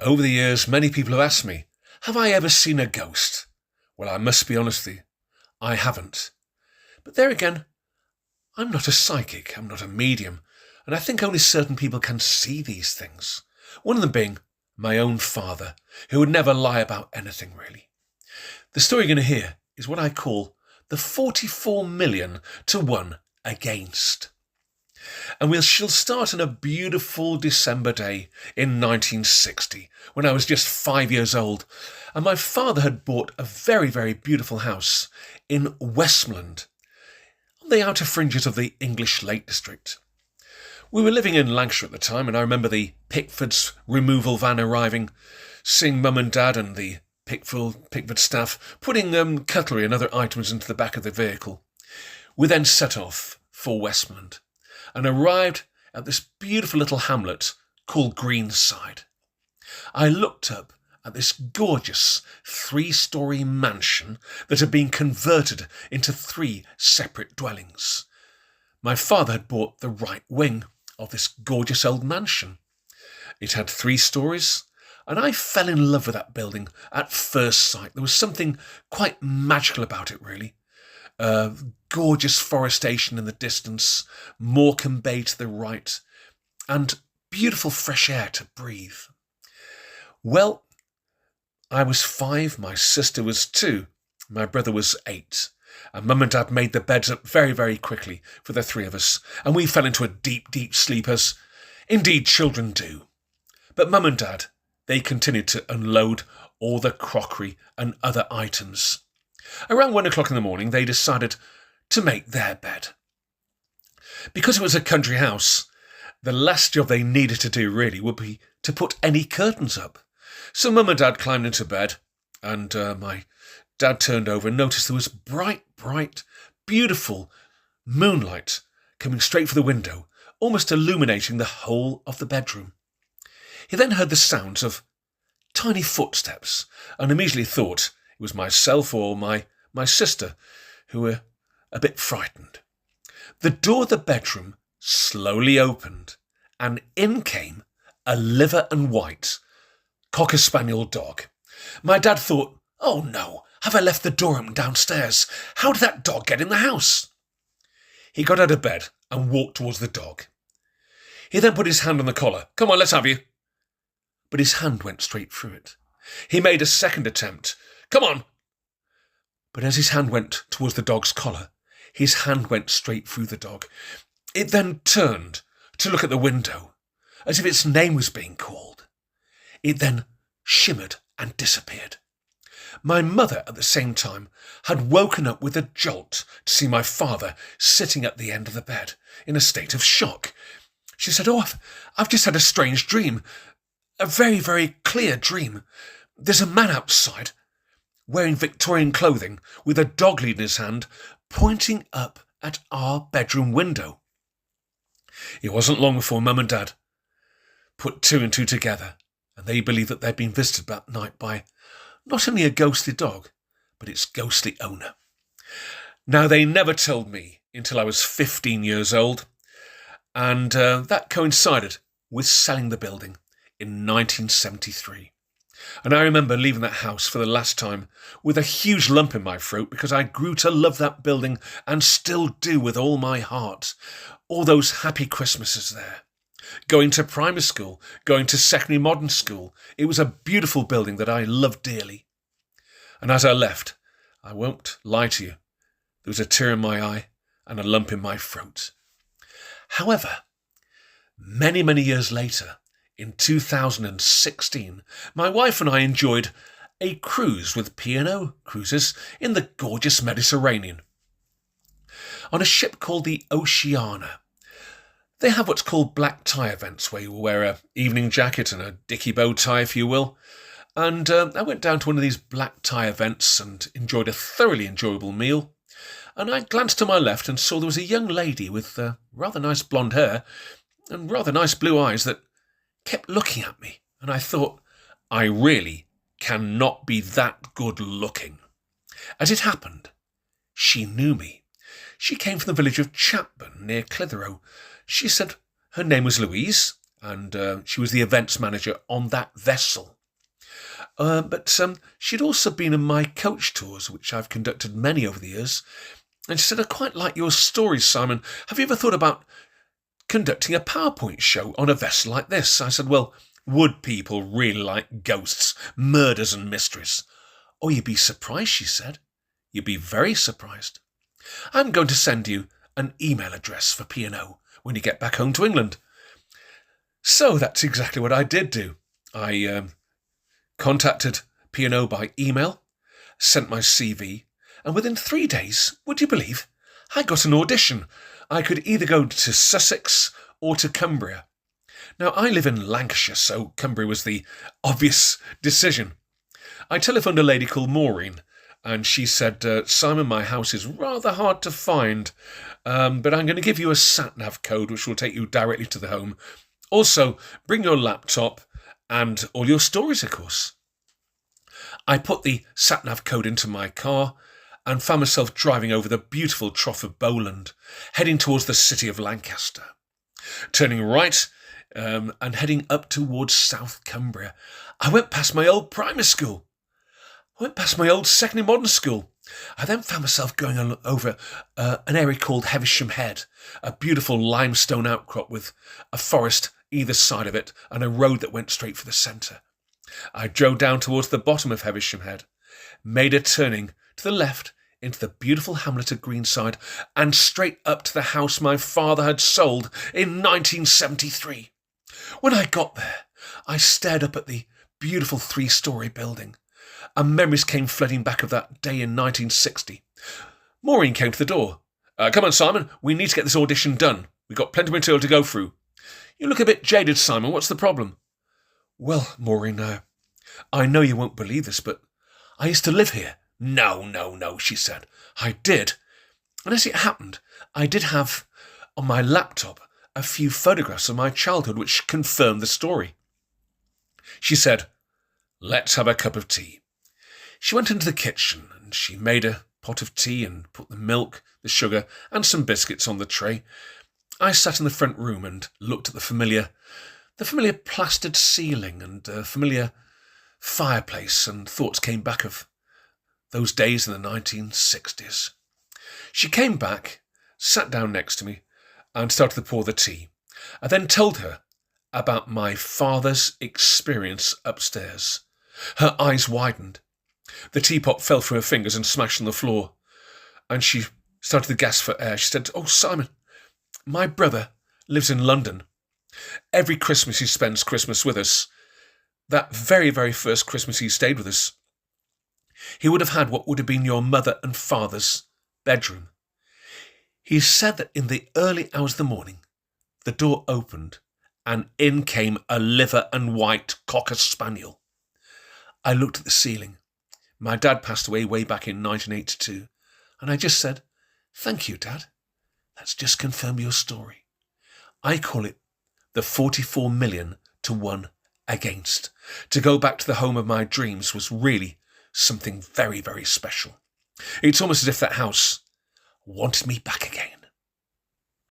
Over the years, many people have asked me, have I ever seen a ghost? Well, I must be honest with you, I haven't. But there again, I'm not a psychic, I'm not a medium, and I think only certain people can see these things. One of them being my own father, who would never lie about anything really. The story you're going to hear is what I call the 44 million to 1 against. And she'll start on a beautiful December day in 1960, when I was just 5 years old, and my father had bought a very, very beautiful house in Westmoreland, on the outer fringes of the English Lake District. We were living in Lancashire at the time, and I remember the Pickford's removal van arriving, seeing Mum and Dad and the Pickford staff putting cutlery and other items into the back of the vehicle. We then set off for Westmoreland and arrived at this beautiful little hamlet called Greenside. I looked up at this gorgeous 3-storey mansion that had been converted into 3 separate dwellings. My father had bought the right wing of this gorgeous old mansion. It had 3 stories, and I fell in love with that building at first sight. There was something quite magical about it, really. Gorgeous forestation in the distance, Morecambe Bay to the right, and beautiful fresh air to breathe. Well, I was 5, my sister was 2, my brother was 8, and Mum and Dad made the beds up very, very quickly for the 3 of us, and we fell into a deep, deep sleep, as indeed children do. But Mum and Dad, they continued to unload all the crockery and other items. Around 1 o'clock in the morning, they decided to make their bed. Because it was a country house, the last job they needed to do really would be to put any curtains up. So Mum and Dad climbed into bed, and my dad turned over and noticed there was bright, beautiful moonlight coming straight for the window, almost illuminating the whole of the bedroom. He then heard the sounds of tiny footsteps and immediately thought it was myself or my sister, who were a bit frightened. The door of the bedroom slowly opened, and in came a liver and white Cocker Spaniel dog. My dad thought, oh no, have I left the door open downstairs? How did that dog get in the house? He got out of bed and walked towards the dog. He then put his hand on the collar. Come on, let's have you. But his hand went straight through it. He made a second attempt. Come on. But as his hand went towards the dog's collar, his hand went straight through the dog. It then turned to look at the window, as if its name was being called. It then shimmered and disappeared. My mother, at the same time, had woken up with a jolt to see my father sitting at the end of the bed, in a state of shock. She said, oh, I've just had a strange dream. A very, very clear dream. There's a man outside, wearing Victorian clothing, with a dog lead in his hand, pointing up at our bedroom window. It wasn't long before Mum and Dad put 2 and 2 together, and they believed that they'd been visited that night by not only a ghostly dog, but its ghostly owner. Now, they never told me until I was 15 years old, and that coincided with selling the building in 1973. And I remember leaving that house for the last time with a huge lump in my throat, because I grew to love that building and still do with all my heart. All those happy Christmases there. Going to primary school, going to secondary modern school. It was a beautiful building that I loved dearly. And as I left, I won't lie to you, there was a tear in my eye and a lump in my throat. However, many, many years later, in 2016, my wife and I enjoyed a cruise with P&O Cruises in the gorgeous Mediterranean. On a ship called the Oceana. They have what's called black tie events, where you wear an evening jacket and a dicky bow tie, if you will. And I went down to one of these black tie events and enjoyed a thoroughly enjoyable meal. And I glanced to my left and saw there was a young lady with rather nice blonde hair and rather nice blue eyes that kept looking at me. And I thought, I really cannot be that good looking. As it happened, she knew me. She came from the village of Chapman near Clitheroe. She said her name was Louise, and she was the events manager on that vessel. But she'd also been on my coach tours, which I've conducted many over the years, and she said, "I quite like your stories, Simon. Have you ever thought about conducting a PowerPoint show on a vessel like this?" I said, "Well, would people really like ghosts, murders and mysteries?" "Oh, you'd be surprised," she said. "You'd be very surprised. I'm going to send you an email address for P&O when you get back home to England." So that's exactly what I did do. I contacted P&O by email, sent my CV, and within 3 days, would you believe, I got an audition. I could either go to Sussex or to Cumbria. Now, I live in Lancashire, so Cumbria was the obvious decision. I telephoned a lady called Maureen, and she said, "Simon, my house is rather hard to find, but I'm going to give you a sat-nav code which will take you directly to the home. Also, bring your laptop and all your stories, of course." I put the sat-nav code into my car and found myself driving over the beautiful Trough of Bowland, heading towards the city of Lancaster. Turning right and heading up towards South Cumbria, I went past my old primary school. I went past my old secondary modern school. I then found myself going over an area called Heversham Head, a beautiful limestone outcrop with a forest either side of it and a road that went straight for the centre. I drove down towards the bottom of Heversham Head, made a turning to the left into the beautiful hamlet of Greenside, and straight up to the house my father had sold in 1973. When I got there, I stared up at the beautiful 3-storey building, and memories came flooding back of that day in 1960. Maureen came to the door. "Come on, Simon, we need to get this audition done. We've got plenty of material to go through." "You look a bit jaded, Simon. What's the problem?" "Well, Maureen, I know you won't believe this, but I used to live here." No, she said. "I did. And as it happened, I did have on my laptop a few photographs of my childhood which confirmed the story." She said, "Let's have a cup of tea." She went into the kitchen and she made a pot of tea and put the milk, the sugar and some biscuits on the tray. I sat in the front room and looked at the familiar plastered ceiling and familiar fireplace, and thoughts came back of those days in the 1960s. She came back, sat down next to me, and started to pour the tea. I then told her about my father's experience upstairs. Her eyes widened. The teapot fell from her fingers and smashed on the floor, and she started to gasp for air. She said, "Oh, Simon, my brother lives in London. Every Christmas he spends Christmas with us. That very, very first Christmas he stayed with us, he would have had what would have been your mother and father's bedroom. He said that in the early hours of the morning, the door opened and in came a liver and white cocker spaniel. I looked at the ceiling. My dad passed away way back in 1982, and I just said, 'Thank you, Dad. That's just confirmed your story.' I call it the 44 million to 1 against. To go back to the home of my dreams was really something very, very special. It's almost as if that house wanted me back again."